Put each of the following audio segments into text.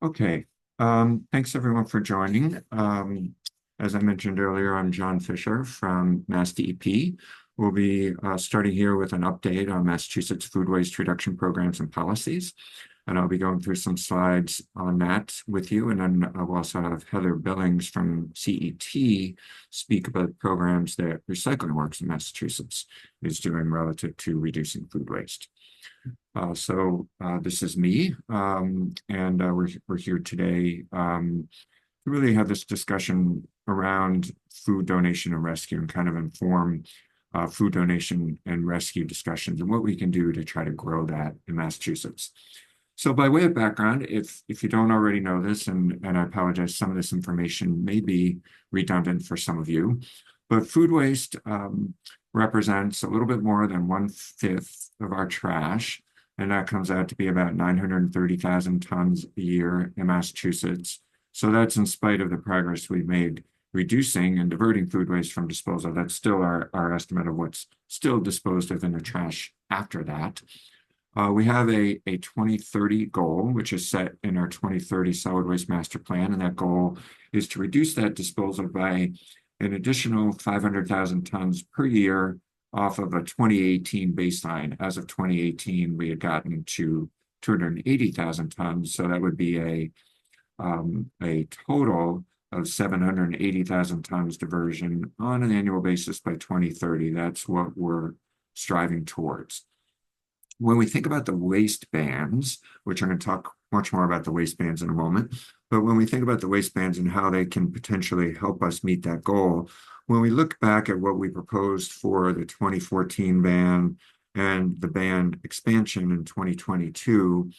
Okay. Thanks everyone for joining. As I mentioned earlier, I'm John Fisher from MassDEP. We'll be starting here with an update on Massachusetts food waste reduction programs and policies. And I'll be going through some slides on that with you. And then we'll also have Heather Billings from CET speak about programs that Recycling Works in Massachusetts is doing relative to reducing food waste. This is me, and we're here today to really have this discussion around food donation and rescue and kind of inform food donation and rescue discussions and what we can do to try to grow that in Massachusetts. So by way of background, if you don't already know this, and I apologize, some of this information may be redundant for some of you, but food waste represents a little bit more than 1/5 of our trash. And that comes out to be about 930,000 tons a year in Massachusetts. So that's in spite of the progress we've made reducing and diverting food waste from disposal. That's still our estimate of what's still disposed of in the trash after that. We have a 2030 goal, which is set in our 2030 Solid Waste Master Plan. And that goal is to reduce that disposal by an additional 500,000 tons per year off of a 2018 baseline. As of 2018, we had gotten to 280,000 tons. So that would be a total of 780,000 tons diversion on an annual basis by 2030. That's what we're striving towards. When we think about the waste bans, which I'm going to talk much more about the waste bans in a moment, but when we think about the waste bans and how they can potentially help us meet that goal, when we look back at what we proposed for the 2014 ban and the ban expansion in 2022,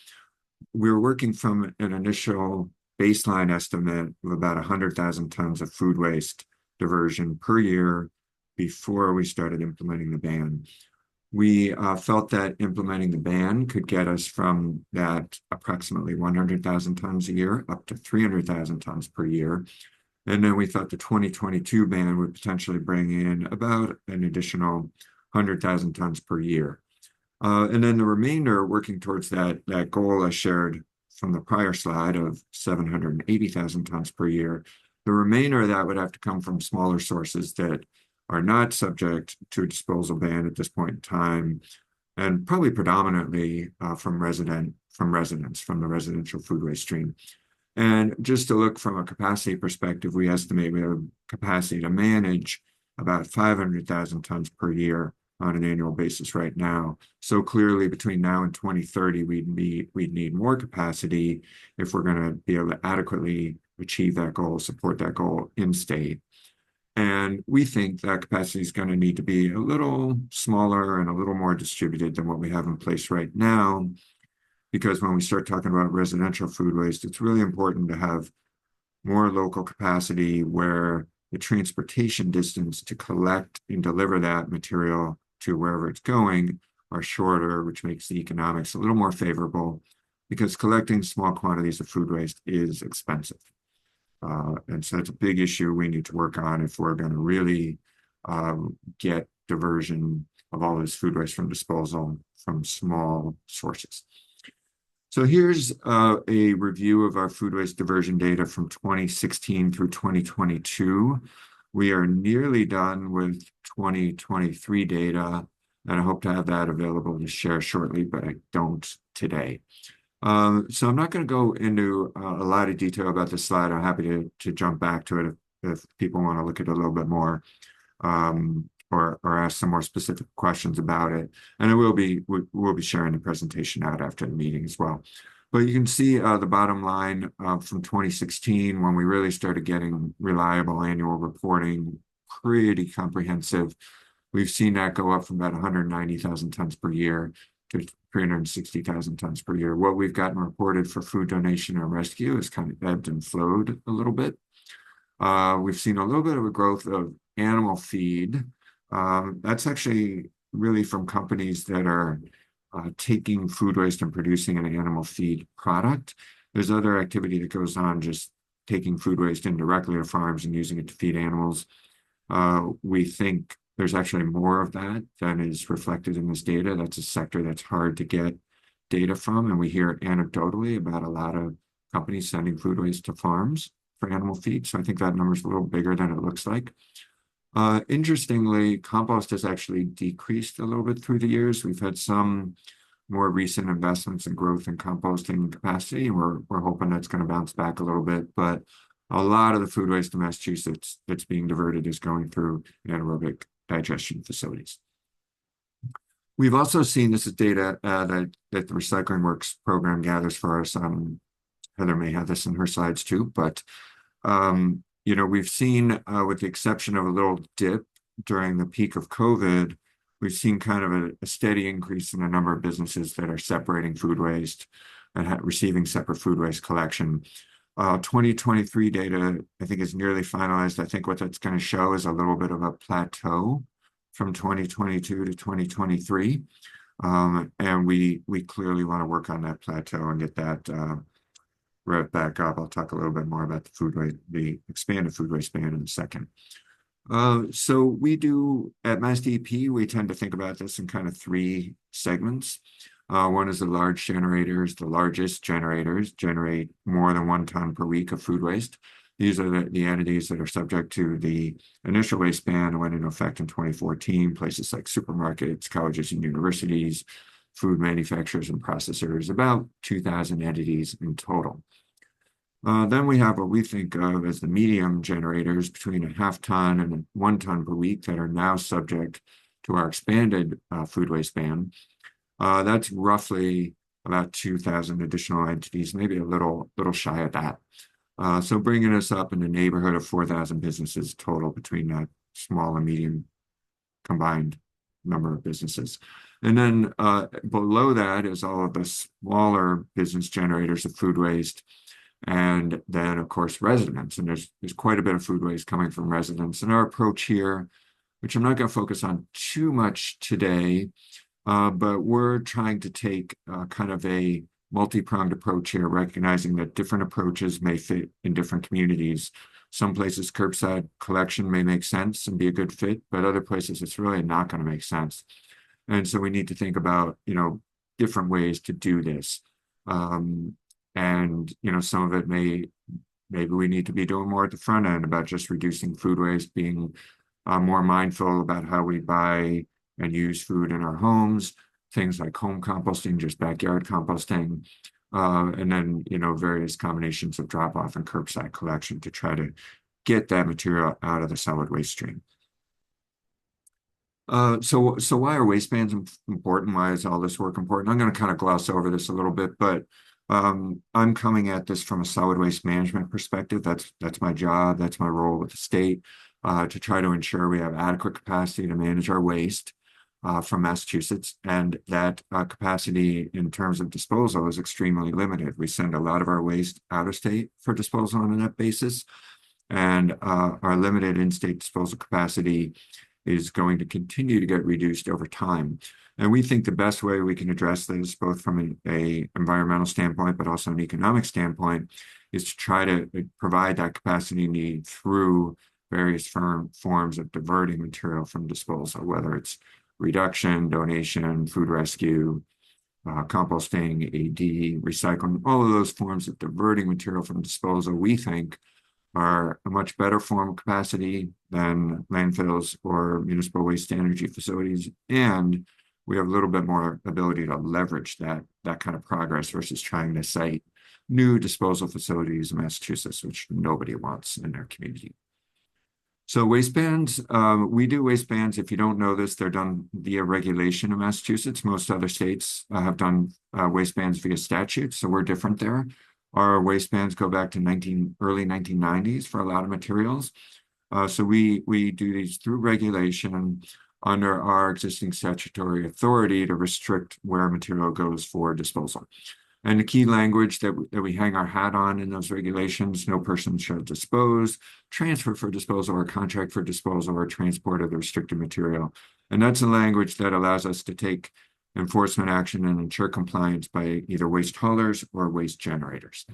we were working from an initial baseline estimate of about 100,000 tons of food waste diversion per year before we started implementing the ban. We felt that implementing the ban could get us from that approximately 100,000 tons a year up to 300,000 tons per year. And then we thought the 2022 ban would potentially bring in about an additional 100,000 tons per year. And then the remainder, working towards that goal I shared from the prior slide of 780,000 tons per year, the remainder of that would have to come from smaller sources that are not subject to a disposal ban at this point in time, and probably predominantly from residents, from the residential food waste stream. And just to look from a capacity perspective, we estimate we have capacity to manage about 500,000 tons per year on an annual basis right now. So clearly between now and 2030, we'd need more capacity if we're going to be able to adequately achieve that goal, support that goal in state. And we think that capacity is going to need to be a little smaller and a little more distributed than what we have in place right now. Because when we start talking about residential food waste, it's really important to have more local capacity where the transportation distance to collect and deliver that material to wherever it's going are shorter, which makes the economics a little more favorable, because collecting small quantities of food waste is expensive. And so it's a big issue we need to work on if we're going to really get diversion of all this food waste from disposal from small sources. So here's a review of our food waste diversion data from 2016 through 2022. We are nearly done with 2023 data, and I hope to have that available to share shortly, but I don't today. So I'm not going to go into a lot of detail about this slide. I'm happy to jump back to it if people want to look at it a little bit more or ask some more specific questions about it. And we'll be sharing the presentation out after the meeting as well. But you can see the bottom line from 2016 when we really started getting reliable annual reporting, pretty comprehensive. We've seen that go up from about 190,000 tons per year to 360,000 tons per year. What we've gotten reported for food donation and rescue has kind of ebbed and flowed a little bit. We've seen a little bit of a growth of animal feed. That's actually really from companies that are taking food waste and producing an animal feed product. There's other activity that goes on just taking food waste indirectly to farms and using it to feed animals. We think there's actually more of that than is reflected in this data. That's a sector that's hard to get data from, and we hear anecdotally about a lot of companies sending food waste to farms for animal feed. So I think that number is a little bigger than it looks like. Interestingly, compost has actually decreased a little bit through the years. We've had some more recent investments and growth in composting capacity, and we're hoping that's going to bounce back a little bit. But a lot of the food waste in Massachusetts that's being diverted is going through anaerobic digestion facilities. We've also seen, this is data that the Recycling Works program gathers for us. Heather may have this in her slides too, but we've seen, with the exception of a little dip during the peak of COVID, we've seen kind of a steady increase in the number of businesses that are separating food waste and receiving separate food waste collection. 2023 data, I think, is nearly finalized. I think what that's going to show is a little bit of a plateau from 2022 to 2023. And we clearly want to work on that plateau and get that right back up. I'll talk a little bit more about the food waste, the expanded food waste ban in a second. So we do, at MassDEP, we tend to think about this in kind of three segments. One is the large generators. The largest generators generate more than 1 ton per week of food waste. These are the entities that are subject to the initial waste ban that went into effect in 2014, places like supermarkets, colleges and universities, food manufacturers and processors, about 2,000 entities in total. Then we have what we think of as the medium generators, between a 0.5 ton and 1 ton per week, that are now subject to our expanded food waste ban. That's roughly about 2,000 additional entities, maybe a little shy of that. So bringing us up in the neighborhood of 4,000 businesses total between that small and medium combined number of businesses. And then below that is all of the smaller business generators of food waste. And then, of course, residents. And there's quite a bit of food waste coming from residents. And our approach here, which I'm not going to focus on too much today, but we're trying to take kind of a multi-pronged approach here, recognizing that different approaches may fit in different communities. Some places curbside collection may make sense and be a good fit, but other places it's really not going to make sense. And so we need to think about, different ways to do this. And, some of it maybe we need to be doing more at the front end about just reducing food waste, being more mindful about how we buy and use food in our homes, things like home composting, just backyard composting, and then, various combinations of drop-off and curbside collection to try to get that material out of the solid waste stream. So why are waste bans important? Why is all this work important? I'm going to kind of gloss over this a little bit, but I'm coming at this from a solid waste management perspective. That's my job. That's my role with the state, to try to ensure we have adequate capacity to manage our waste from Massachusetts, and that capacity in terms of disposal is extremely limited. We send a lot of our waste out of state for disposal on a net basis, and our limited in-state disposal capacity is going to continue to get reduced over time. And we think the best way we can address this, both from an environmental standpoint, but also an economic standpoint, is to try to provide that capacity need through various forms of diverting material from disposal, whether it's reduction, donation, food rescue, composting, AD, recycling, all of those forms of diverting material from disposal, we think, are a much better form of capacity than landfills or municipal waste energy facilities. And we have a little bit more ability to leverage that kind of progress versus trying to cite new disposal facilities in Massachusetts, which nobody wants in their community. So waste bans, we do waste bans. If you don't know this, they're done via regulation in Massachusetts. Most other states have done waste bans via statute, so we're different there. Our waste bans go back to early 1990s for a lot of materials. So we do these through regulation under our existing statutory authority to restrict where material goes for disposal. And the key language that we hang our hat on in those regulations: no person shall dispose, transfer for disposal, or contract for disposal or transport of the restricted material. And that's a language that allows us to take enforcement action and ensure compliance by either waste haulers or waste generators.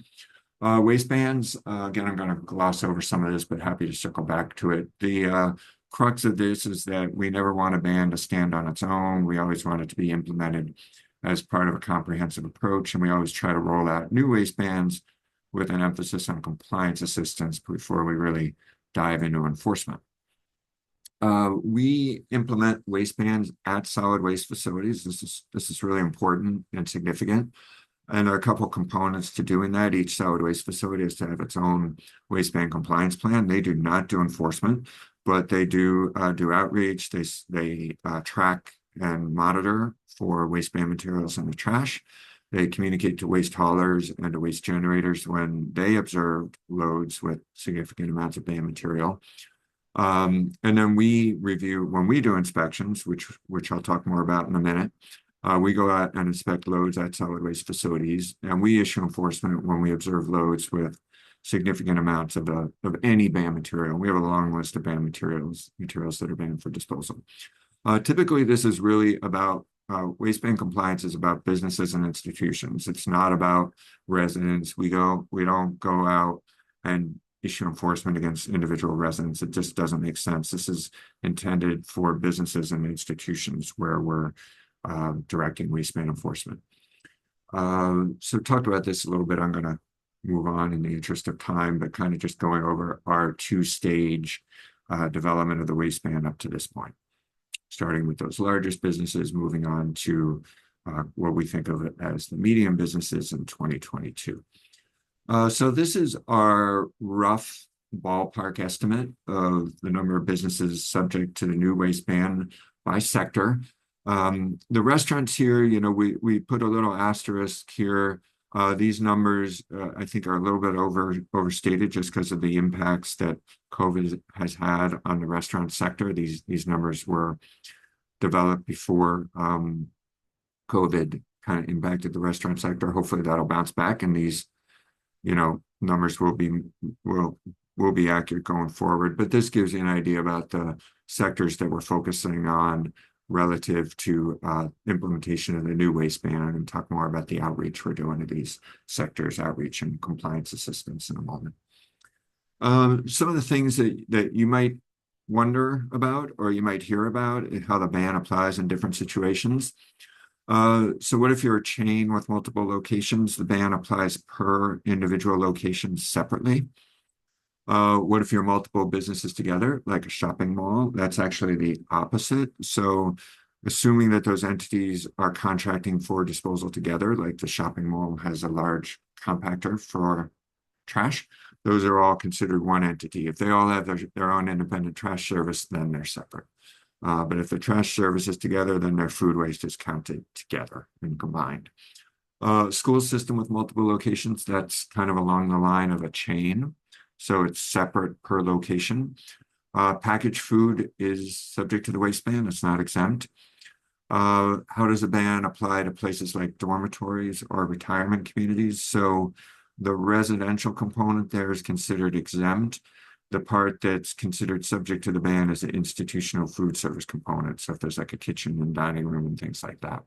Waste bans, again, I'm going to gloss over some of this, but happy to circle back to it. The crux of this is that we never want a ban to stand on its own. We always want it to be implemented as part of a comprehensive approach, and we always try to roll out new waste bans with an emphasis on compliance assistance before we really dive into enforcement. We implement waste bans at solid waste facilities. This is really important and significant. And there are a couple components to doing that. Each solid waste facility has to have its own waste ban compliance plan. They do not do enforcement, but they do outreach. They track and monitor for waste ban materials in the trash. They communicate to waste haulers and to waste generators when they observe loads with significant amounts of ban material. And then we review when we do inspections, which I'll talk more about in a minute. We go out and inspect loads at solid waste facilities, and we issue enforcement when we observe loads with significant amounts of any banned material. We have a long list of banned materials that are banned for disposal. Typically, this is really about waste ban compliance is about businesses and institutions. It's not about residents. We don't go out and issue enforcement against individual residents. It just doesn't make sense. This is intended for businesses and institutions where we're directing waste ban enforcement. So talked about this a little bit. I'm going to move on in the interest of time, but kind of just going over our two-stage development of the waste ban up to this point, starting with those largest businesses, moving on to what we think of it as the medium businesses in 2022. So this is our rough ballpark estimate of the number of businesses subject to the new waste ban by sector. The restaurants here, we put a little asterisk here. These numbers, I think, are a little bit overstated just because of the impacts that COVID has had on the restaurant sector. These numbers were developed before COVID kind of impacted the restaurant sector. Hopefully that'll bounce back, and these numbers will be accurate going forward. But this gives you an idea about the sectors that we're focusing on relative to implementation of the new waste ban, and talk more about the outreach we're doing to these sectors, outreach and compliance assistance in a moment. Some of the things that you might wonder about or you might hear about is how the ban applies in different situations. So what if you're a chain with multiple locations? The ban applies per individual location separately. What if you're multiple businesses together, like a shopping mall? That's actually the opposite. So assuming that those entities are contracting for disposal together, like the shopping mall has a large compactor for trash, those are all considered one entity. If they all have their own independent trash service, then they're separate. But if the trash service is together, then their food waste is counted together and combined. School system with multiple locations, that's kind of along the line of a chain. So it's separate per location. Packaged food is subject to the waste ban. It's not exempt. How does the ban apply to places like dormitories or retirement communities? So the residential component there is considered exempt. The part that's considered subject to the ban is the institutional food service component. So if there's like a kitchen and dining room and things like that.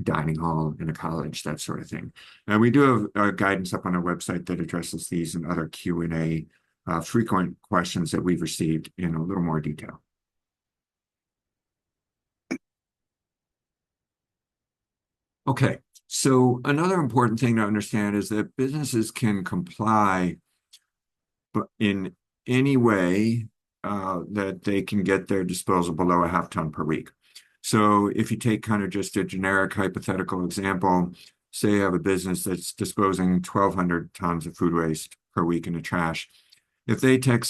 Dining hall in a college, that sort of thing. And we do have guidance up on our website that addresses these and other Q&A frequent questions that we've received in a little more detail. Okay, so another important thing to understand is that businesses can comply in any way that they can get their disposal below a half ton per week. So if you take kind of just a generic hypothetical example, say you have a business that's disposing 1,200 tons of food waste per week in the trash. If they take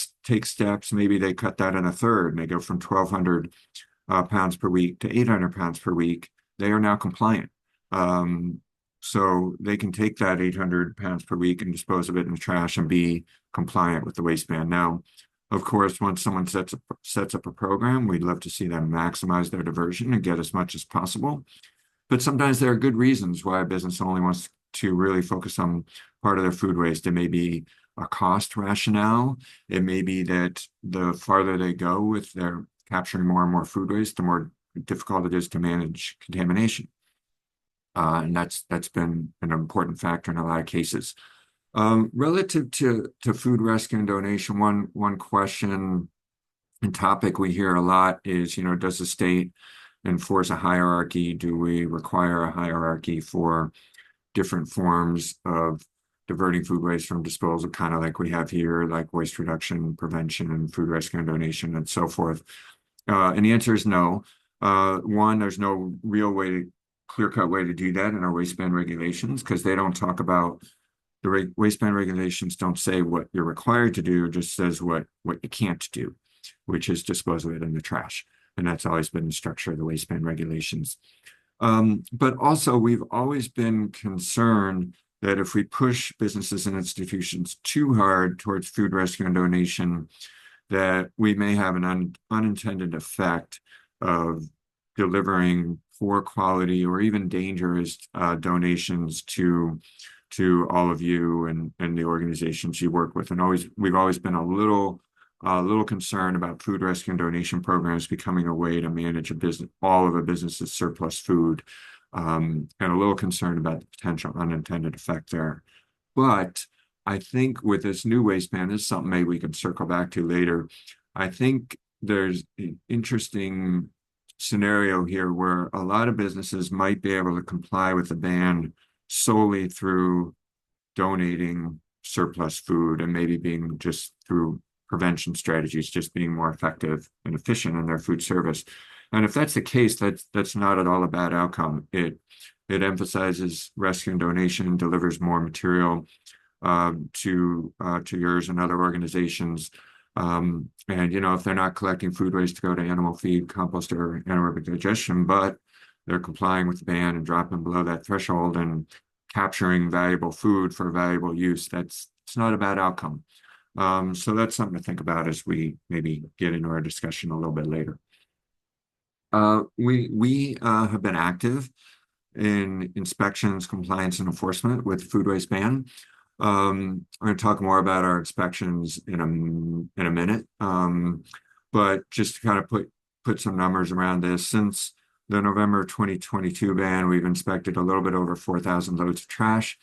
steps, maybe they cut that in a third and they go from 1,200 pounds per week to 800 pounds per week, they are now compliant. So they can take that 800 pounds per week and dispose of it in the trash and be compliant with the waste ban. Now, of course, once someone sets up a program, we'd love to see them maximize their diversion and get as much as possible. But sometimes there are good reasons why a business only wants to really focus on part of their food waste. It may be a cost rationale. It may be that the farther they go with their capturing more and more food waste, the more difficult it is to manage contamination. And that's been an important factor in a lot of cases. Relative to food rescue and donation, one question and topic we hear a lot is, does the state enforce a hierarchy? Do we require a hierarchy for different forms of diverting food waste from disposal, kind of like we have here, like waste reduction, prevention, and food rescue and donation, and so forth. And the answer is no. One, there's no real way, clear-cut way to do that in our waste ban regulations because they don't talk about the waste ban regulations don't say what you're required to do, just says what you can't do, which is dispose of it in the trash. And that's always been the structure of the waste ban regulations. But also, we've always been concerned that if we push businesses and institutions too hard towards food rescue and donation, that we may have an unintended effect of delivering poor quality or even dangerous donations to all of you and the organizations you work with. And we've always been a little concerned about food rescue and donation programs becoming a way to manage all of a business's surplus food, and a little concerned about the potential unintended effect there. But I think with this new waste ban, this is something maybe we can circle back to later. I think there's an interesting scenario here where a lot of businesses might be able to comply with the ban solely through donating surplus food and maybe being just through prevention strategies, just being more effective and efficient in their food service. And if that's the case, that's not at all a bad outcome. It emphasizes rescue and donation, delivers more material to yours and other organizations. And if they're not collecting food waste to go to animal feed, compost, or anaerobic digestion, but they're complying with the ban and dropping below that threshold and capturing valuable food for valuable use, it's not a bad outcome. So that's something to think about as we maybe get into our discussion a little bit later. We have been active in inspections, compliance, and enforcement with food waste ban. I'm going to talk more about our inspections in a minute, but just to kind of put some numbers around this, since the November 2022 ban, we've inspected a little bit over 4,000 loads of trash.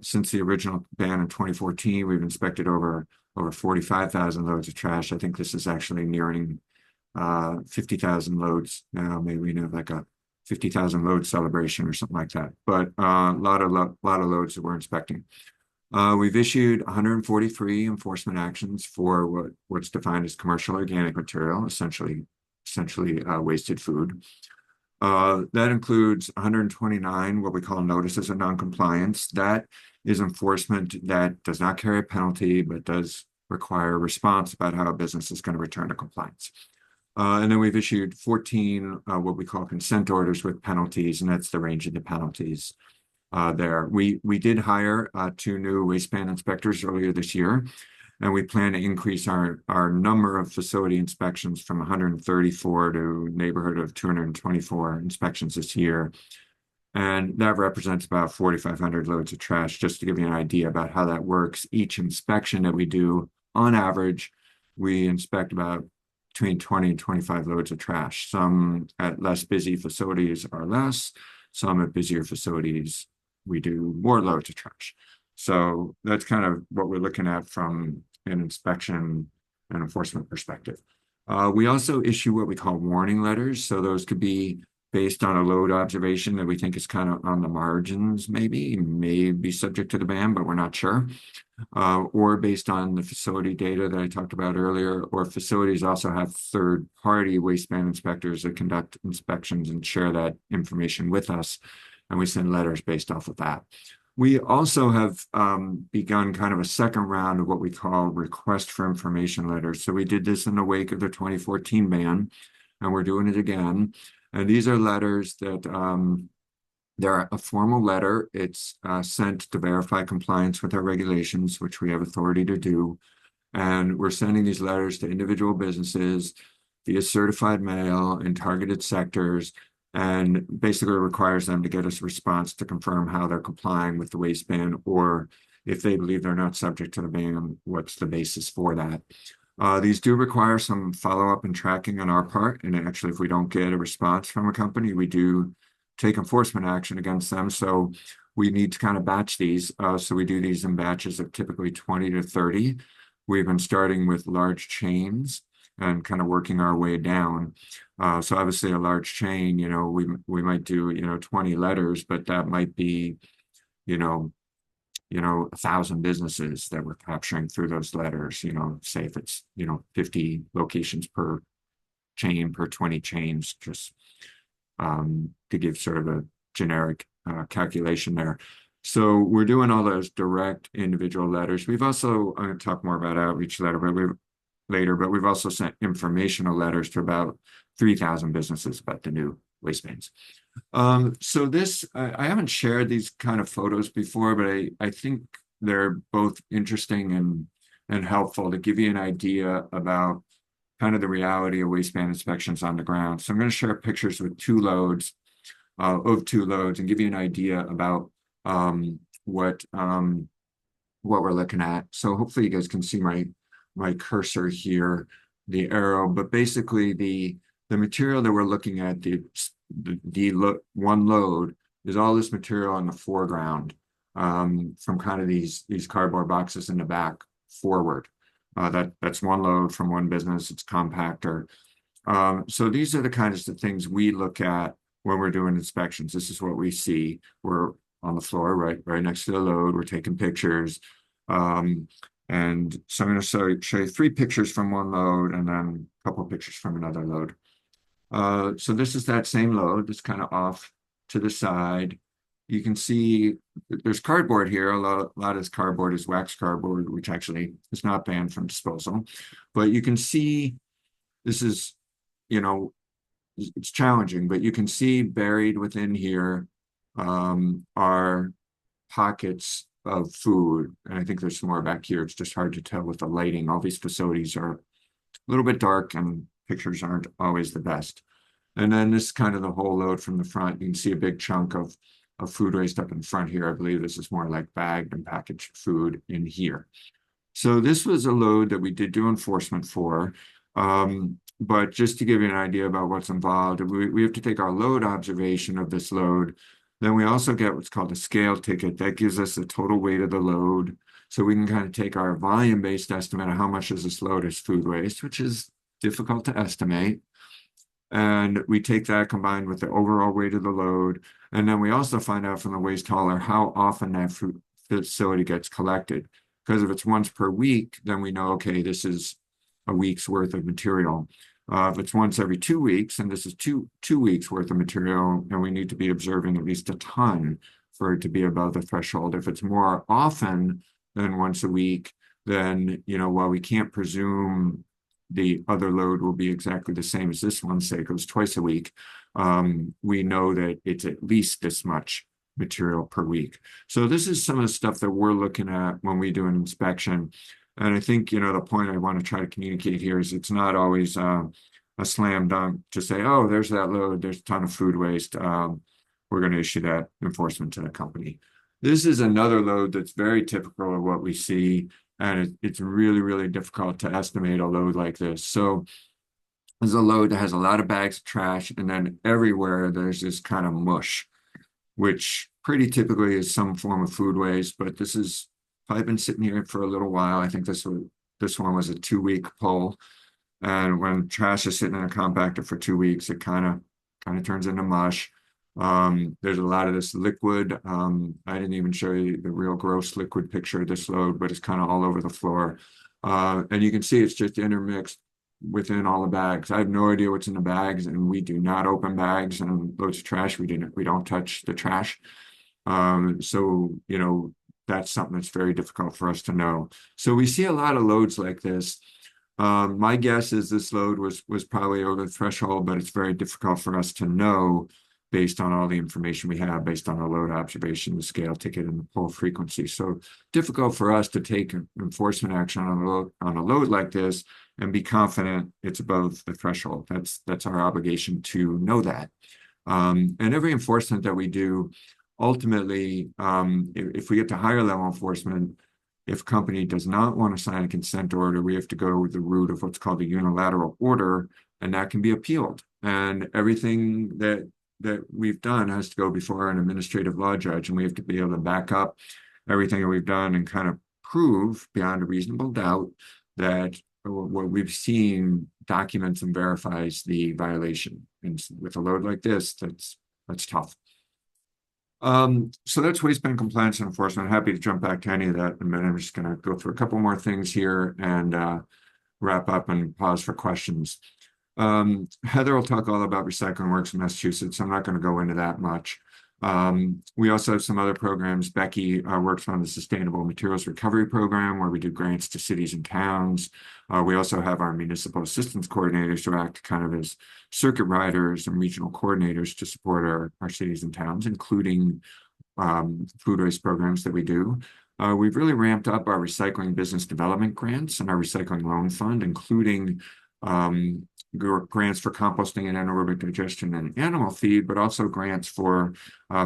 Since the original ban in 2014, we've inspected over 45,000 loads of trash. I think this is actually nearing 50,000 loads now. Maybe we have like a 50,000 load celebration or something like that. But a lot of loads that we're inspecting. We've issued 143 enforcement actions for what's defined as commercial organic material, essentially wasted food. That includes 129 what we call notices of noncompliance. That is enforcement that does not carry a penalty, but does require a response about how a business is going to return to compliance. And then we've issued 14 what we call consent orders with penalties, and that's the range of the penalties there. We did hire 2 new waste ban inspectors earlier this year, and we plan to increase our number of facility inspections from 134 to neighborhood of 224 inspections this year. And that represents about 4,500 loads of trash, just to give you an idea about how that works. Each inspection that we do, on average, we inspect about between 20 and 25 loads of trash. Some at less busy facilities are less. Some at busier facilities, we do more loads of trash. So that's kind of what we're looking at from an inspection and enforcement perspective. We also issue what we call warning letters. So those could be based on a load observation that we think is kind of on the margins, may be subject to the ban, but we're not sure. Or based on the facility data that I talked about earlier, or facilities also have third-party waste ban inspectors that conduct inspections and share that information with us, and we send letters based off of that. We also have begun kind of a second round of what we call request for information letters. So we did this in the wake of the 2014 ban, and we're doing it again. And these are letters that they're a formal letter. It's sent to verify compliance with our regulations, which we have authority to do. And we're sending these letters to individual businesses via certified mail in targeted sectors, and basically requires them to get us a response to confirm how they're complying with the waste ban, or if they believe they're not subject to the ban, what's the basis for that. These do require some follow-up and tracking on our part. And actually, if we don't get a response from a company, we do take enforcement action against them. So we need to kind of batch these. So we do these in batches of typically 20 to 30. We've been starting with large chains and kind of working our way down. So obviously a large chain, we might do, 20 letters, but that might be 1,000 businesses that we're capturing through those letters, say if it's, 50 locations per chain per 20 chains, just to give sort of a generic calculation there. So we're doing all those direct individual letters. We've also, I'm going to talk more about outreach letter, but we've also sent informational letters to about 3,000 businesses about the new waste bans. So I haven't shared these kind of photos before, but I think they're both interesting and helpful to give you an idea about kind of the reality of waistband inspections on the ground. So I'm going to share pictures with two loads and give you an idea about what we're looking at. So hopefully you guys can see my cursor here, the arrow, but basically the material that we're looking at, one load is all this material in the foreground, from kind of these cardboard boxes in the back forward. That's one load from one business. It's compactor. So these are the kinds of things we look at when we're doing inspections. This is what we see. We're on the floor, right next to the load. We're taking pictures. And so I'm going to show you 3 pictures from one load and then a couple of pictures from another load. So this is that same load that's kind of off to the side. You can see there's cardboard here. A lot of this cardboard is wax cardboard, which actually is not banned from disposal. But you can see this is, it's challenging, but you can see buried within here are pockets of food. And I think there's some more back here. It's just hard to tell with the lighting. All these facilities are a little bit dark and pictures aren't always the best. And then this is kind of the whole load from the front. You can see a big chunk of food waste up in front here. I believe this is more like bagged and packaged food in here. So this was a load that we did do enforcement for. But just to give you an idea about what's involved, we have to take our load observation of this load. Then we also get what's called a scale ticket. That gives us the total weight of the load. So we can kind of take our volume-based estimate of how much is this load as food waste, which is difficult to estimate. And we take that combined with the overall weight of the load. And then we also find out from the waste hauler how often that food facility gets collected. Because if it's once per week, then we know, okay, this is a week's worth of material. If it's once every 2 weeks, and this is two weeks worth of material, and we need to be observing at least a ton for it to be above the threshold. If it's more often than once a week, then, while we can't presume the other load will be exactly the same as this one, say it goes twice a week, we know that it's at least this much material per week. So this is some of the stuff that we're looking at when we do an inspection. And I think, the point I want to try to communicate here is it's not always a slam dunk to say, oh, there's that load, there's a ton of food waste. We're going to issue that enforcement to the company. This is another load that's very typical of what we see, and it's really, really difficult to estimate a load like this. So there's a load that has a lot of bags of trash, and then everywhere there's this kind of mush, which pretty typically is some form of food waste, but this is probably been sitting here for a little while. I think this one was a 2-week pull. And when trash is sitting in a compactor for 2 weeks, it kind of turns into mush. There's a lot of this liquid. I didn't even show you the real gross liquid picture of this load, but it's kind of all over the floor. And you can see it's just intermixed within all the bags. I have no idea what's in the bags, and we do not open bags and loads of trash. We don't touch the trash. So, that's something that's very difficult for us to know. So we see a lot of loads like this. My guess is this load was probably over the threshold, but it's very difficult for us to know based on all the information we have, based on the load observation, the scale ticket, and the pull frequency. So difficult for us to take enforcement action on a load like this and be confident it's above the threshold. That's our obligation to know that. And every enforcement that we do, ultimately, if we get to higher level enforcement, if a company does not want to sign a consent order, we have to go the route of what's called a unilateral order, and that can be appealed. And everything that we've done has to go before an administrative law judge, and we have to be able to back up everything that we've done and kind of prove beyond a reasonable doubt that what we've seen documents and verifies the violation. And with a load like this, that's tough. So that's waistband compliance and enforcement. Happy to jump back to any of that in a minute. I'm just going to go through a couple more things here and wrap up and pause for questions. Heather will talk all about Recycling Works in Massachusetts. I'm not going to go into that much. We also have some other programs. Becky works on the Sustainable Materials Recovery Program, where we do grants to cities and towns. We also have our municipal assistance coordinators who act kind of as circuit riders and regional coordinators to support our cities and towns, including food waste programs that we do. We've really ramped up our recycling business development grants and our recycling loan fund, including grants for composting and anaerobic digestion and animal feed, but also grants for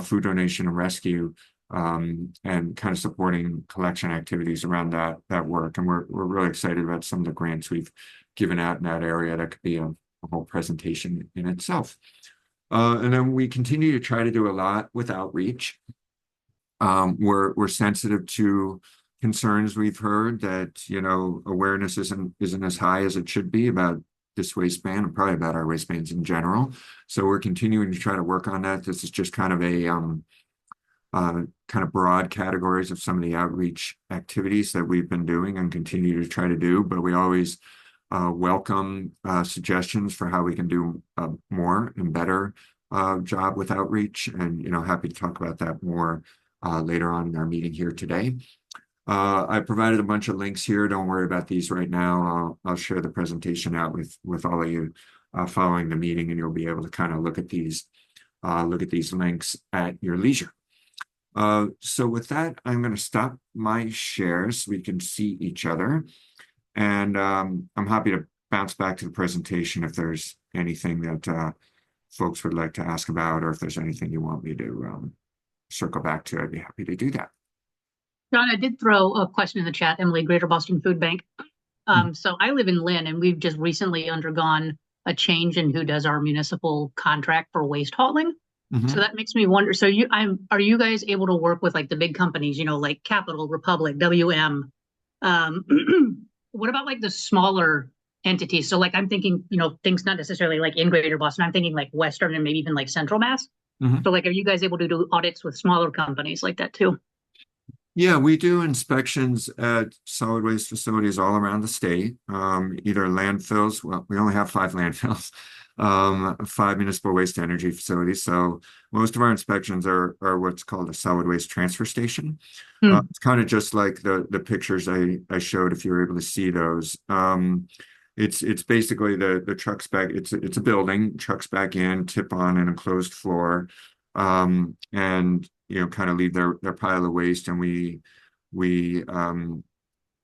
food donation and rescue, and kind of supporting collection activities around that work. And we're really excited about some of the grants we've given out in that area. That could be a whole presentation in itself. And then we continue to try to do a lot with outreach. We're sensitive to concerns we've heard that, awareness isn't as high as it should be about this waistband and probably about our waistbands in general. So we're continuing to try to work on that. This is just kind of a kind of broad categories of some of the outreach activities that we've been doing and continue to try to do, but we always welcome suggestions for how we can do more and better job with outreach, and happy to talk about that more later on in our meeting here today. I provided a bunch of links here. Don't worry about these right now. I'll share the presentation out with all of you following the meeting, and you'll be able to kind of look at these links at your leisure. So with that, I'm going to stop my share so we can see each other. And I'm happy to bounce back to the presentation if there's anything that folks would like to ask about, or if there's anything you want me to circle back to, I'd be happy to do that. John, I did throw a question in the chat, Emily, Greater Boston Food Bank. So I live in Lynn, and we've just recently undergone a change in who does our municipal contract for waste hauling. So that makes me wonder. So are you guys able to work with like the big companies, like Capital, Republic, WM? What about like the smaller entities? So like I'm thinking, things not necessarily like in Greater Boston. I'm thinking like Western and maybe even like Central Mass. So like, are you guys able to do audits with smaller companies like that too? Yeah, we do inspections at solid waste facilities all around the state, either landfills. Well, we only have 5 landfills, 5 municipal waste energy facilities. So most of our inspections are what's called a solid waste transfer station. It's kind of just like the pictures I showed, if you were able to see those. It's basically the trucks back. It's a building, trucks back in, tip on an enclosed floor, and kind of leave their pile of waste, and we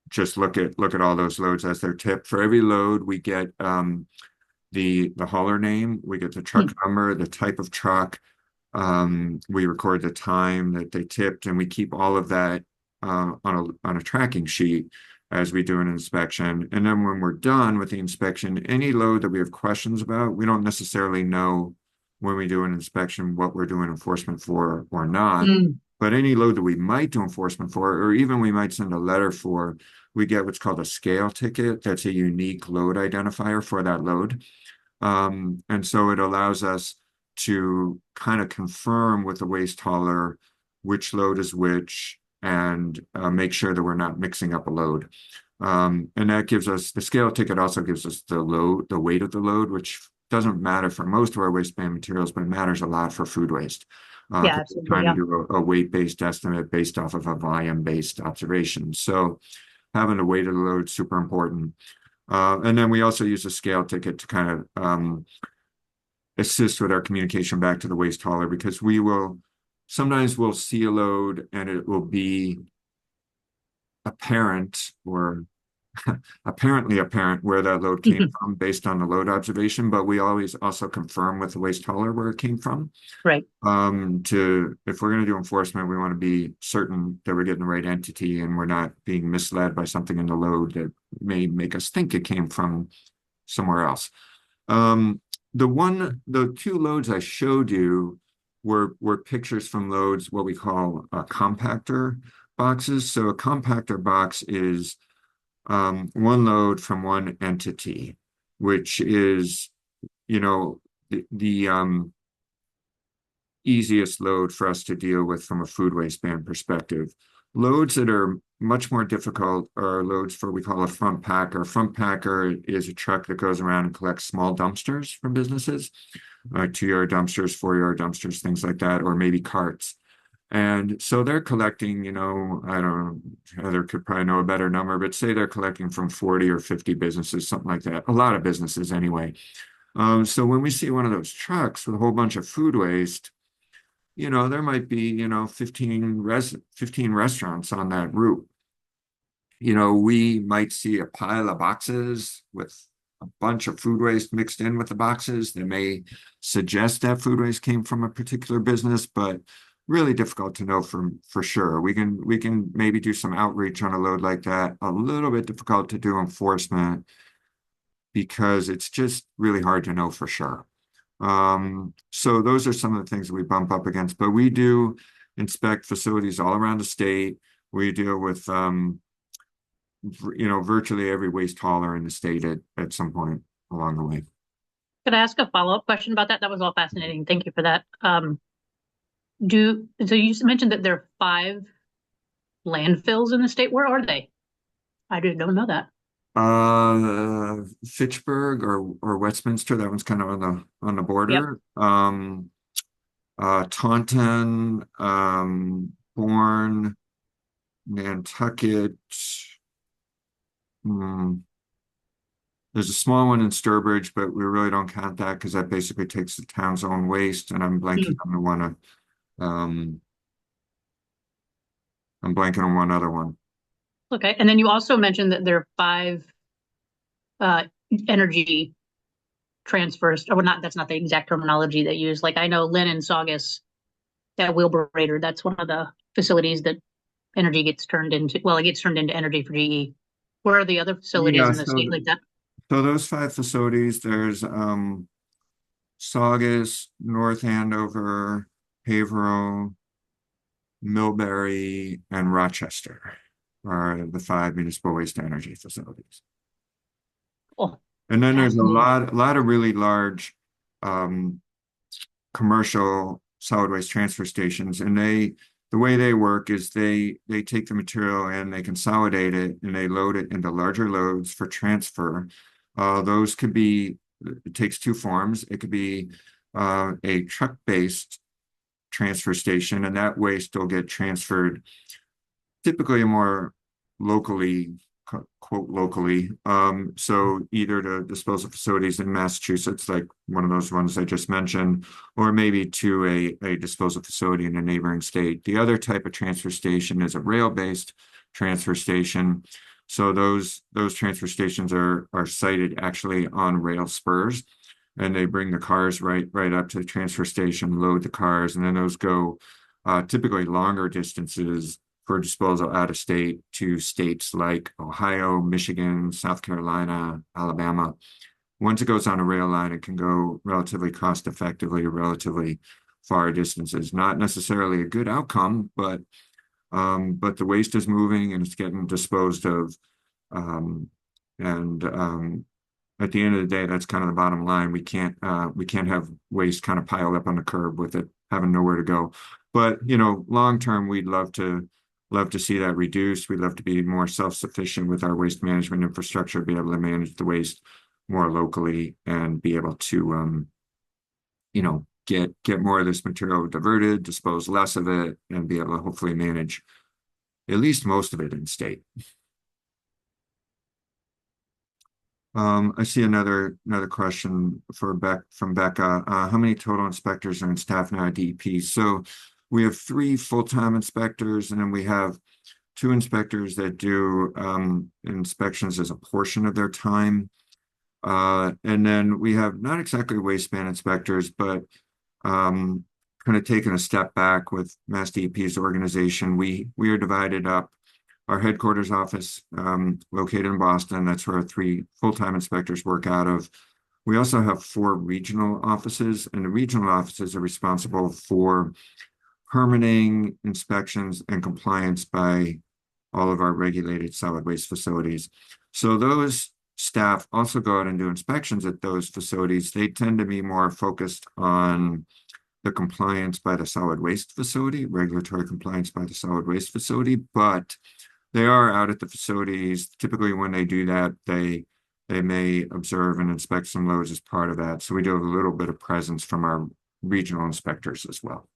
just look at all those loads as they're tipped. For every load, we get the hauler name, we get the truck number, the type of truck, we record the time that they tipped, and we keep all of that on a tracking sheet as we do an inspection. And then when we're done with the inspection, any load that we have questions about, we don't necessarily know when we do an inspection what we're doing enforcement for or not. But any load that we might do enforcement for, or even we might send a letter for, we get what's called a scale ticket. That's a unique load identifier for that load. And so it allows us to kind of confirm with the waste hauler which load is which, and make sure that we're not mixing up a load. And that gives us, the scale ticket also gives us the weight of the load, which doesn't matter for most of our waistband materials, but it matters a lot for food waste. Yeah, absolutely. Trying to do a weight-based estimate based off of a volume-based observation. So having the weight of the load is super important. And then we also use a scale ticket to kind of assist with our communication back to the waste hauler, because sometimes we'll see a load and it will be apparent or apparently apparent where that load came from based on the load observation, but we always also confirm with the waste hauler where it came from. Right. If we're going to do enforcement, we want to be certain that we're getting the right entity and we're not being misled by something in the load that may make us think it came from somewhere else. The 2 loads I showed you were pictures from loads, what we call compactor boxes. So a compactor box is one load from one entity, which is, the easiest load for us to deal with from a food waste ban perspective. Loads that are much more difficult are loads for what we call a front packer. A front packer is a truck that goes around and collects small dumpsters from businesses, 2-yard dumpsters, 4-yard dumpsters, things like that, or maybe carts. And so they're collecting, I don't know, Heather could probably know a better number, but say they're collecting from 40 or 50 businesses, something like that. A lot of businesses anyway. So when we see one of those trucks with a whole bunch of food waste, there might be, 15 restaurants on that route. We might see a pile of boxes with a bunch of food waste mixed in with the boxes. They may suggest that food waste came from a particular business, but really difficult to know for sure. We can maybe do some outreach on a load like that. A little bit difficult to do enforcement because it's just really hard to know for sure. So those are some of the things that we bump up against, but we do inspect facilities all around the state. We deal with, virtually every waste hauler in the state at some point along the way. Could I ask a follow-up question about that? That was all fascinating. Thank you for that. So you mentioned that there are 5 landfills in the state. Where are they? I don't know that. Fitchburg or Westminster, that one's kind of on the Yep. border. Taunton, Bourne, Nantucket. Hmm. There's a small one in Sturbridge, but we really don't count that because that basically takes the town's own waste, and Hmm. um, I'm blanking on one other one. Okay. And then you also mentioned that there are 5 uh, energy transfers, or well, not, that's not the exact terminology they use. Like I know Lynn and Saugus, that Wheelberator, that's one of the facilities that energy gets turned into. Well, it gets turned into energy for GE. Where are the other facilities Yeah, in the state like that? so those 5 facilities, there's Saugus, North Andover, Haverhill, Millbury, and Rochester are the 5 municipal waste energy facilities. Oh, And then there's a fascinating. lot of really large um, commercial solid waste transfer stations, and the way they work is they take the material and they consolidate it and they load it into larger loads for transfer. Those could be it takes 2 forms. It could be a truck-based transfer station, and that waste will get transferred typically more locally, quote locally. So either to disposal facilities in Massachusetts, like one of those ones I just mentioned, or maybe to a disposal facility in a neighboring state. The other type of transfer station is a rail-based transfer station. So those transfer stations are sited actually on rail spurs, and they bring the cars right up to the transfer station, load the cars, and then those go typically longer distances for disposal out of state to states like Ohio, Michigan, South Carolina, Alabama. Once it goes on a rail line, it can go relatively cost effectively, relatively far distances. Not necessarily a good outcome, but the waste is moving and it's getting disposed of. Um, and At the end of the day, that's kind of the bottom line. We can't have waste kind of piled up on the curb with it having nowhere to go. But long term, we'd love to see that reduced. We'd love to be more self-sufficient with our waste management infrastructure, be able to manage the waste more locally and be able to get more of this material diverted, dispose less of it, and be able to hopefully manage at least most of it in state. I see another question from Becca. How many total inspectors are in staff now at DEP? So we have 3 full-time inspectors, and then we have 2 inspectors that do inspections as a portion of their time. And then we have not exactly waste man inspectors, but kind of taking a step back with MassDEP's organization. We are divided up. Our headquarters office, located in Boston, that's where our 3 full-time inspectors work out of. We also have 4 regional offices, and the regional offices are responsible for permitting, inspections, and compliance by all of our regulated solid waste facilities. So those staff also go out and do inspections at those facilities. They tend to be more focused on the compliance by the solid waste facility, regulatory compliance by the solid waste facility, but they are out at the facilities. Typically, when they do that, they may observe and inspect some loads as part of that. So we do have a little bit of presence from our regional inspectors as well.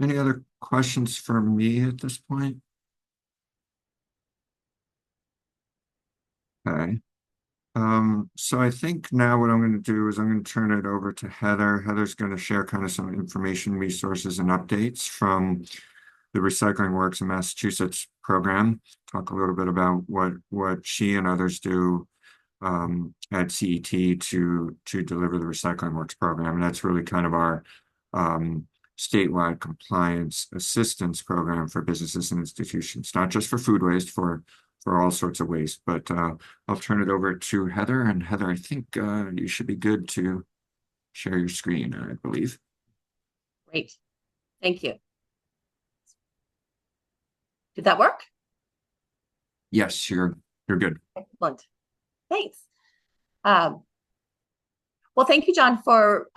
Any other questions for me at this point? Okay. So I think now what I'm going to do is I'm going to turn it over to Heather. Heather's going to share kind of some information, resources, and updates from the Recycling Works in Massachusetts program. Talk a little bit about what she and others do at CET to deliver the Recycling Works program. And that's really kind of our statewide compliance assistance program for businesses and institutions, not just for food waste, for all sorts of waste. But I'll turn it over to Heather. And Heather, I think you should be good to share your screen, I believe. Great. Thank you. Did that work? Yes, you're good. Excellent. Thanks. Well, thank you, John, for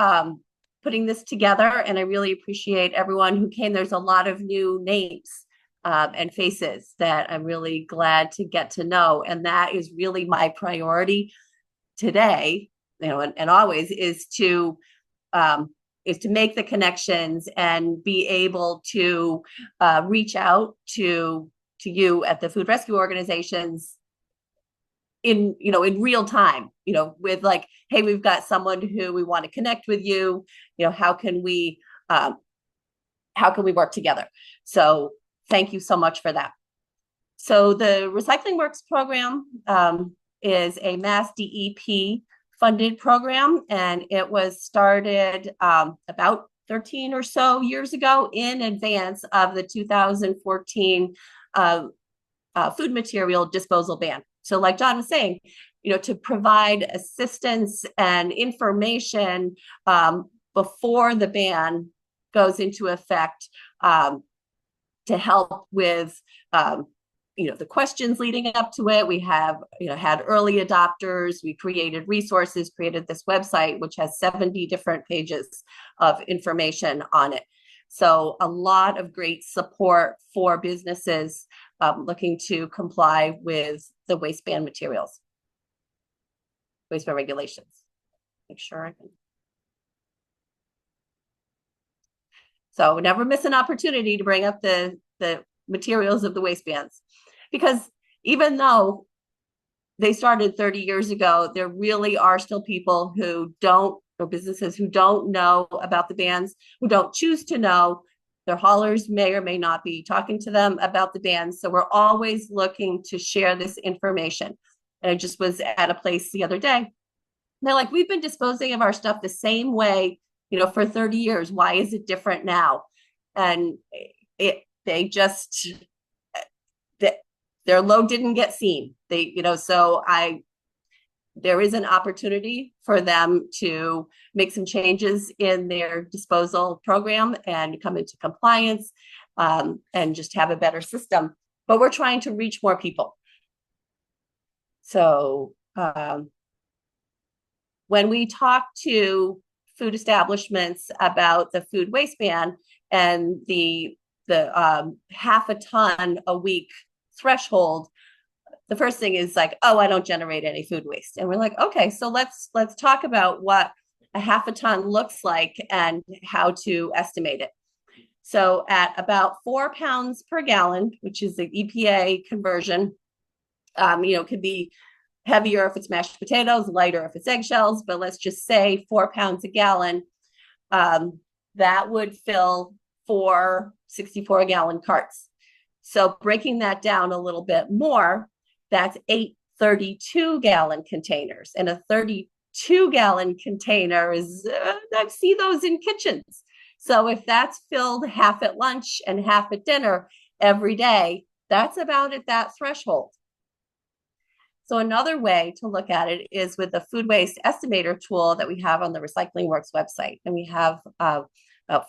putting this together. And I really appreciate everyone who came. There's a lot of new names and faces that I'm really glad to get to know. And that is really my priority today, and always is to make the connections and be able to reach out to you at the food rescue organizations in real time, with like, hey, we've got someone who we want to connect with you, how can we work together? So thank you so much for that. So the Recycling Works program is a MassDEP funded program, and it was started about 13 or so years ago in advance of the 2014 food material disposal ban. So like John was saying, to provide assistance and information before the ban goes into effect, to help with the questions leading up to it. We have had early adopters. We created resources, created this website which has 70 different pages of information on it. So a lot of great support for businesses looking to comply with the waste ban materials, waste ban regulations. Make sure I can. So never miss an opportunity to bring up the materials of the waste bans, because even though they started 30 years ago, there really are still people who don't, or businesses who don't know about the bans, who don't choose to know. Their haulers may or may not be talking to them about the bans. So we're always looking to share this information. And I just was at a place the other day. They're like, we've been disposing of our stuff the same way, for 30 years. Why is it different now? And their load didn't get seen. There is an opportunity for them to make some changes in their disposal program and come into compliance, and just have a better system. But we're trying to reach more people. So when we talk to food establishments about the food waste ban and the half a ton a week threshold, the first thing is like, oh, I don't generate any food waste. And we're like, okay, so let's talk about what a half a ton looks like and how to estimate it. So at about 4 pounds per gallon, which is the EPA conversion, could be heavier if it's mashed potatoes, lighter if it's eggshells, but let's just say 4 pounds a gallon, that would fill 4 64-gallon carts. So breaking that down a little bit more, that's 8 32-gallon containers. And a 32-gallon container is, I see those in kitchens. So if that's filled half at lunch and half at dinner every day, that's about at that threshold. So another way to look at it is with the food waste estimator tool that we have on the Recycling Works website. And we have about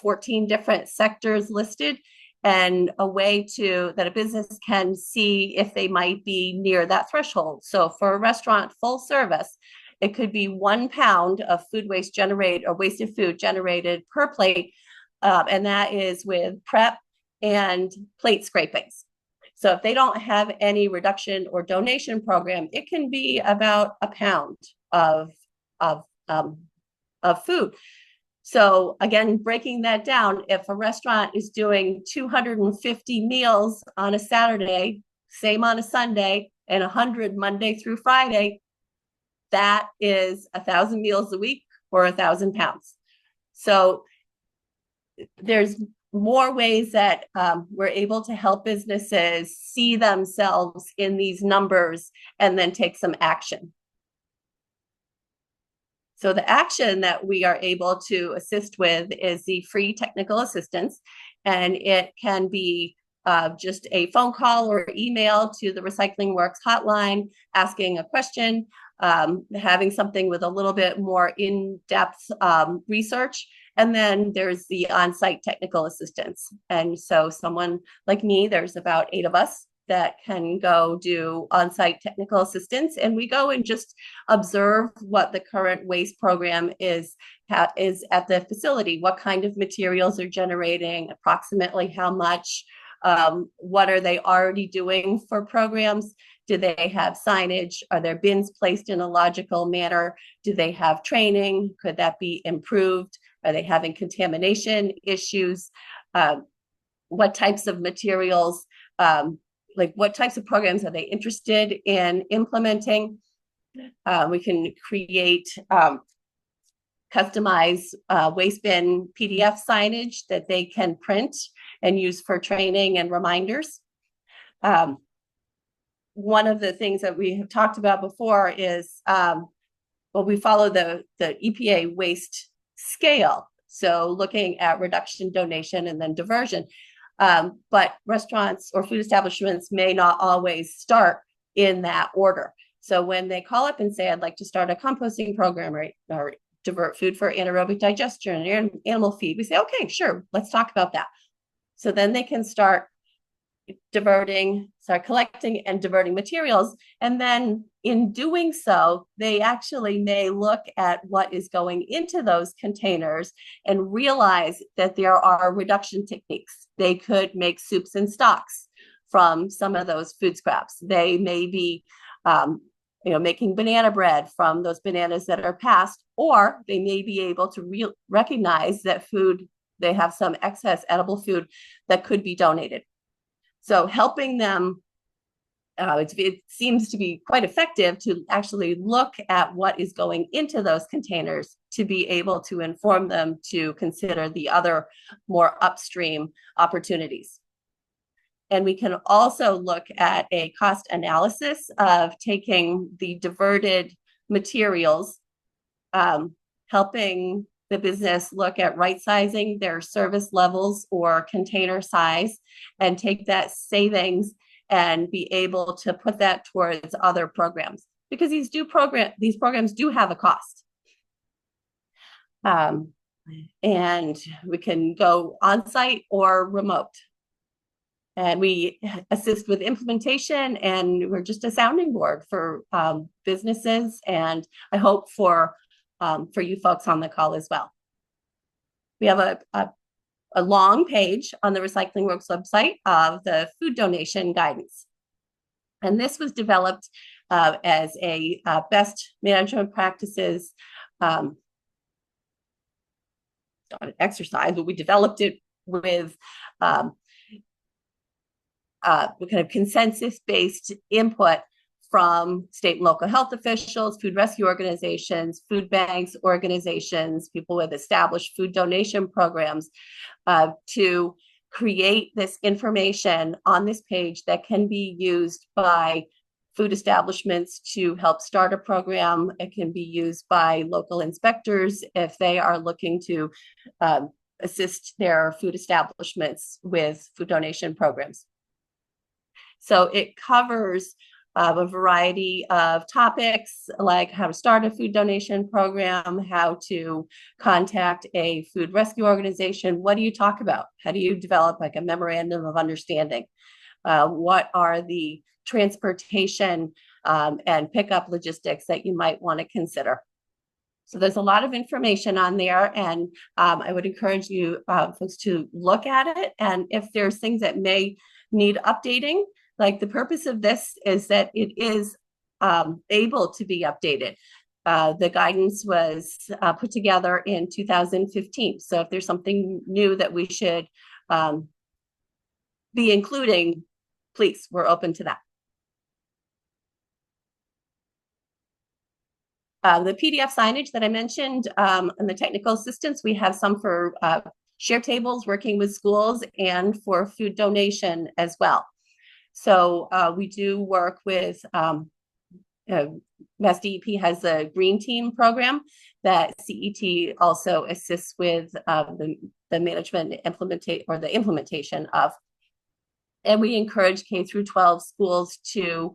14 different sectors listed. and a way that a business can see if they might be near that threshold. So for a restaurant full service, it could be 1 pound of food waste generated or wasted food generated per plate. And that is with prep and plate scrapings. So if they don't have any reduction or donation program, it can be about 1 pound of food. So again, breaking that down, if a restaurant is doing 250 meals on a Saturday, same on a Sunday, and 100 Monday through Friday, that is 1,000 meals a week or 1,000 pounds. So there's more ways that we're able to help businesses see themselves in these numbers and then take some action. So the action that we are able to assist with is the free technical assistance, and it can be just a phone call or email to the Recycling Works hotline, asking a question, having something with a little bit more in-depth research. And then there's the on-site technical assistance. And so someone like me, there's about 8 of us that can go do on-site technical assistance, and we go and just observe what the current waste program is at the facility, what kind of materials are generating, approximately how much, what are they already doing for programs, do they have signage, are their bins placed in a logical manner, do they have training, could that be improved, are they having contamination issues, what types of materials, like what types of programs are they interested in implementing. We can create customized waste bin PDF signage that they can print and use for training and reminders. One of the things that we have talked about before is, well, we follow the EPA waste scale. So looking at reduction, donation, and then diversion. But restaurants or food establishments may not always start in that order. So when they call up and say, I'd like to start a composting program or divert food for anaerobic digestion and animal feed, we say, okay, sure, let's talk about that. So then they can start collecting and diverting materials. And then in doing so, they actually may look at what is going into those containers and realize that there are reduction techniques. They could make soups and stocks from some of those food scraps. They may be making banana bread from those bananas that are passed, or they may be able to recognize that they have some excess edible food that could be donated. So helping them, it seems to be quite effective to actually look at what is going into those containers to be able to inform them to consider the other more upstream opportunities. And we can also look at a cost analysis of taking the diverted materials, helping the business look at right sizing their service levels or container size and take that savings and be able to put that towards other programs, because these programs do have a cost. And we can go on-site or remote. And we assist with implementation, and we're just a sounding board for businesses, and I hope for you folks on the call as well. We have a long page on the Recycling Works website of the food donation guidance. And this was developed as a best management practices exercise, but we developed it with kind of consensus-based input from state and local health officials, food rescue organizations, food banks organizations, people with established food donation programs, to create this information on this page that can be used by food establishments to help start a program. It can be used by local inspectors if they are looking to assist their food establishments with food donation programs. So it covers a variety of topics like how to start a food donation program, how to contact a food rescue organization. What do you talk about? How do you develop like a memorandum of understanding? What are the transportation and pickup logistics that you might want to consider? So there's a lot of information on there, and I would encourage you folks to look at it. And if there's things that may need updating, like the purpose of this is that it is able to be updated. The guidance was put together in 2015. So if there's something new that we should be including, please, we're open to that. The PDF signage that I mentioned and the technical assistance, we have some for share tables working with schools and for food donation as well. So we do work with MassDEP has a green team program that CET also assists with the management the implementation of. And we encourage K through 12 schools to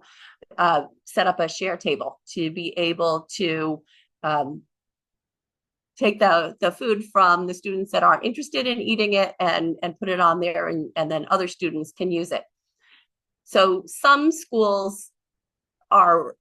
set up a share table to be able to take the food from the students that aren't interested in eating it and put it on there, and then other students can use it. So some schools are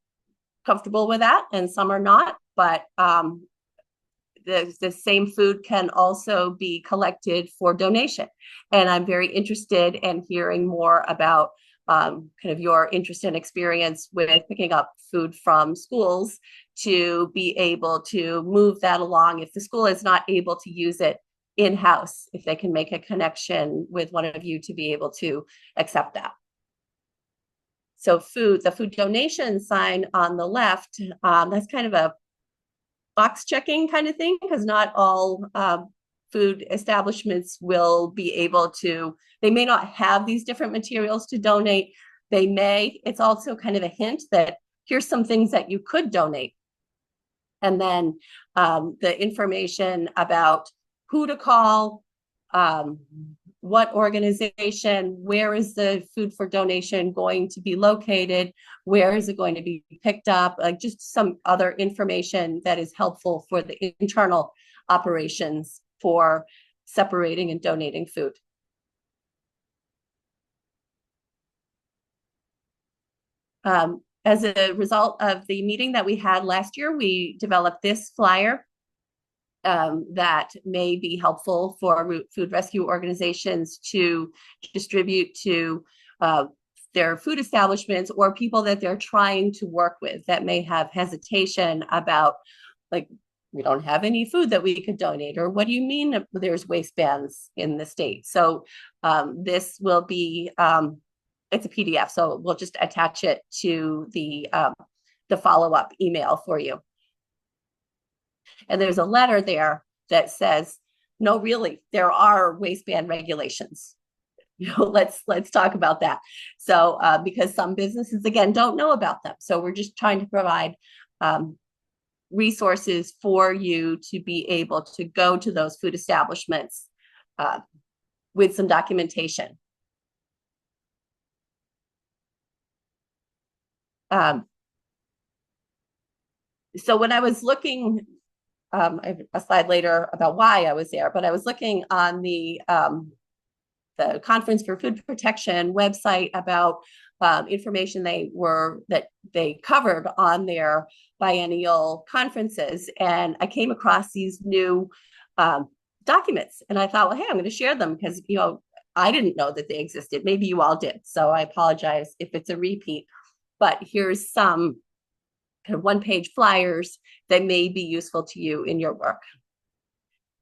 comfortable with that and some are not, but the same food can also be collected for donation. And I'm very interested in hearing more about kind of your interest and experience with picking up food from schools to be able to move that along if the school is not able to use it in-house, if they can make a connection with one of you to be able to accept that. So the food donation sign on the left, that's kind of a box checking kind of thing, because not all food establishments will be able to, they may not have these different materials to donate. They may, it's also kind of a hint that here's some things that you could donate. And then the information about who to call, what organization, where is the food for donation going to be located, where is it going to be picked up, just some other information that is helpful for the internal operations for separating and donating food. As a result of the meeting that we had last year, we developed this flyer that may be helpful for food rescue organizations to distribute to their food establishments or people that they're trying to work with that may have hesitation about, like, we don't have any food that we could donate, or what do you mean there's waste bans in the state? So this will be, it's a PDF, so we'll just attach it to the follow-up email for you. And there's a letter there that says, no, really, there are waste ban regulations. You know, let's talk about that. So because some businesses, again, don't know about them. So we're just trying to provide resources for you to be able to go to those food establishments with some documentation. So when I was looking, I have a slide later about why I was there, but I was looking on the Conference for Food Protection website about information that they covered on their biennial conferences, and I came across these new documents, and I thought, well, hey, I'm going to share them because I didn't know that they existed. Maybe you all did, so I apologize if it's a repeat. But here's some kind of one-page flyers that may be useful to you in your work.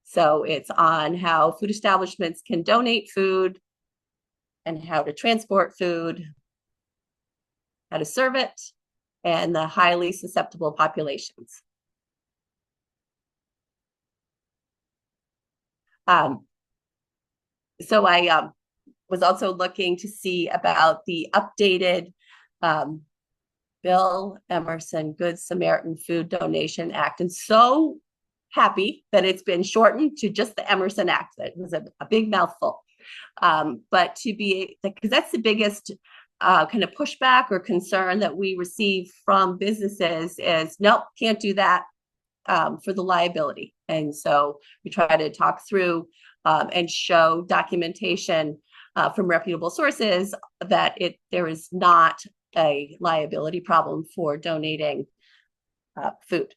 So it's on how food establishments can donate food and how to transport food, how to serve it, and the highly susceptible populations. So I was also looking to see about the updated Bill Emerson Good Samaritan Food Donation Act, and so happy that it's been shortened to just the Emerson Act. That was a big mouthful, but to be, because that's the biggest kind of pushback or concern that we receive from businesses is, nope, can't do that for the liability. And so we try to talk through and show documentation from reputable sources that there is not a liability problem for donating food.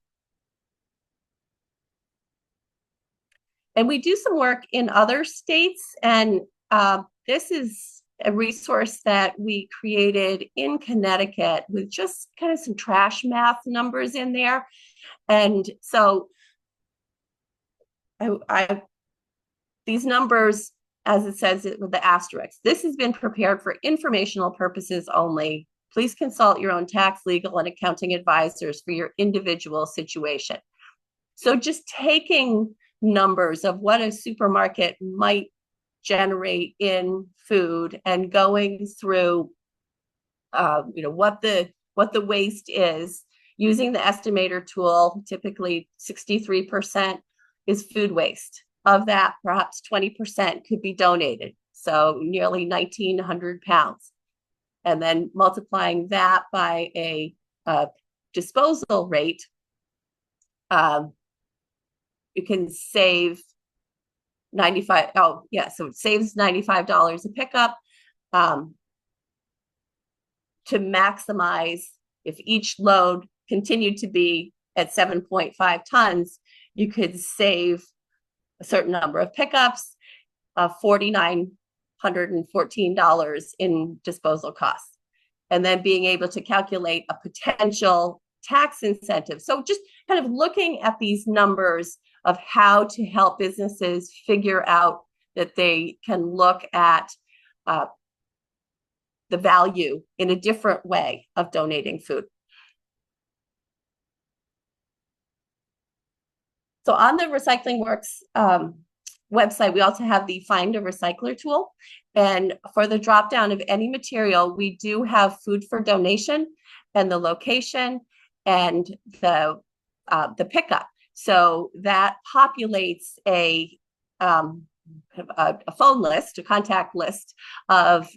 And we do some work in other states, and this is a resource that we created in Connecticut with just kind of some trash math numbers in there. And so these numbers, as it says it with the asterisks, this has been prepared for informational purposes only. Please consult your own tax, legal, and accounting advisors for your individual situation. So just taking numbers of what a supermarket might generate in food and going through what the waste is, using the estimator tool. Typically 63% is food waste. Of that, perhaps 20% could be donated, so nearly 1,900 pounds. And then multiplying that by a disposal rate, you can save 95. Oh, yeah. So it saves $95 a pickup. To maximize, if each load continued to be at 7.5 tons, you could save a certain number of pickups, $4,914 in disposal costs, and then being able to calculate a potential tax incentive. So just kind of looking at these numbers of how to help businesses figure out that they can look at the value in a different way of donating food. So on the Recycling Works website, we also have the Find a Recycler tool. And for the drop down of any material, we do have food for donation and the location and the pickup. So that populates a phone list, a contact list of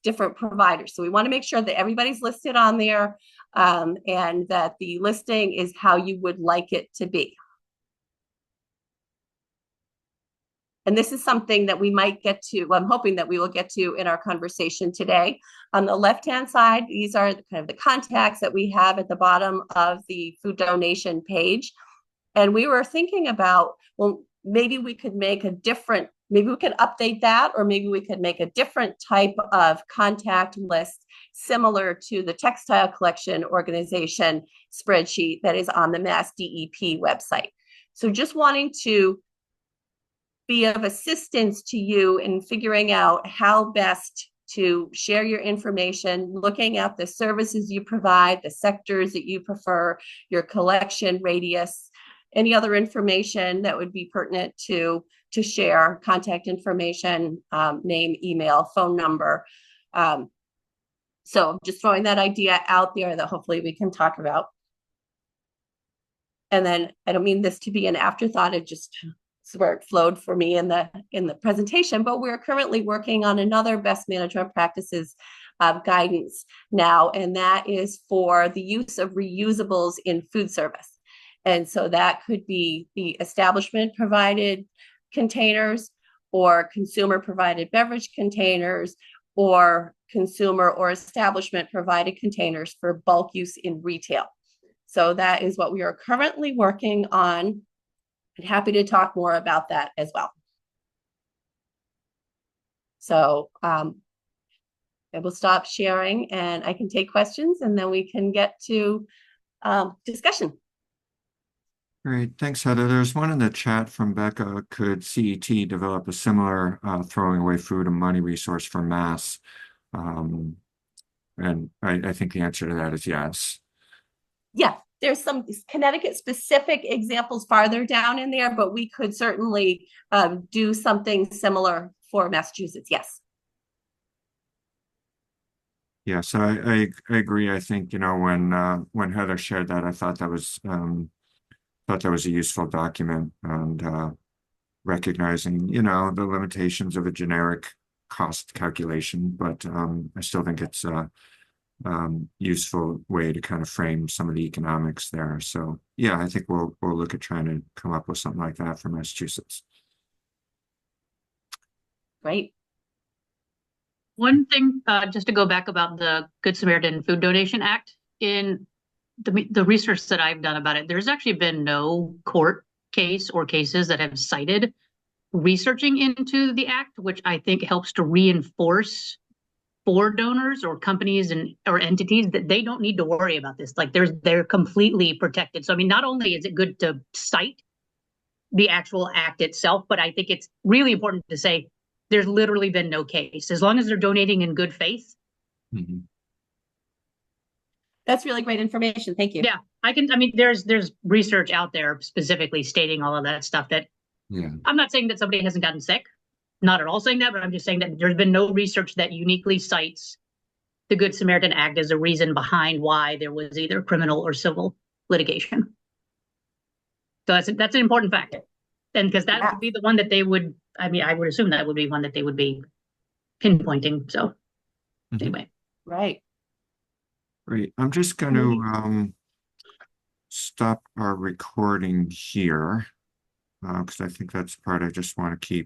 different providers. So we want to make sure that everybody's listed on there and that the listing is how you would like it to be. And this is something that we might get to, I'm hoping that we will get to in our conversation today. On the left-hand side, these are kind of the contacts that we have at the bottom of the food donation page. And we were thinking about, well, maybe we could make maybe we could update that, or maybe we could make a different type of contact list similar to the textile collection organization spreadsheet that is on the MassDEP website. So just wanting to be of assistance to you in figuring out how best to share your information, looking at the services you provide, the sectors that you prefer, your collection radius, any other information that would be pertinent to share, contact information, name, email, phone number. So just throwing that idea out there that hopefully we can talk about. And then I don't mean this to be an afterthought, it just where it flowed for me in the presentation, but we're currently working on another best management practices guidance now, and that is for the use of reusables in food service. And so that could be the establishment provided containers or consumer provided beverage containers or consumer or establishment provided containers for bulk use in retail. So that is what we are currently working on. I'm happy to talk more about that as well. So I will stop sharing and I can take questions and then we can get to discussion. Great. Thanks, Heather. There's one in the chat from Becca. Could CET develop a similar throwing away food and money resource for mass? And I think the answer to that is yes. Yeah, there's some Connecticut specific examples farther down in there, but we could certainly do something similar for Massachusetts. Yes. Yeah, so I agree. I think, when Heather shared that, I thought that was a useful document, and recognizing, the limitations of a generic cost calculation, but I still think it's a useful way to kind of frame some of the economics there. So yeah, I think we'll look at trying to come up with something like that for Massachusetts. Great. One thing, just to go back about the Good Samaritan Food Donation Act, in the research that I've done about it, there's actually been no court case or cases that have cited researching into the act, which I think helps to reinforce for donors or companies and or entities that they don't need to worry about this. Like they're completely protected. So I mean, not only is it good to cite the actual act itself, but I think it's really important to say there's literally been no case. As long as they're donating in good faith. Mm-hmm. That's really great information. Thank you. Yeah, I mean, there's research out there specifically stating all of that stuff that I'm not saying that somebody hasn't gotten sick, not at all saying that, but I'm just saying that there's been no research that uniquely cites the Good Samaritan Act as a reason behind why there was either criminal or civil litigation. So that's an important fact. And because that would be the one that they would, I mean, I would assume that would be one that they would be pinpointing. So anyway. Right. Great. I'm just going to stop our recording here because I think that's the part I just want to keep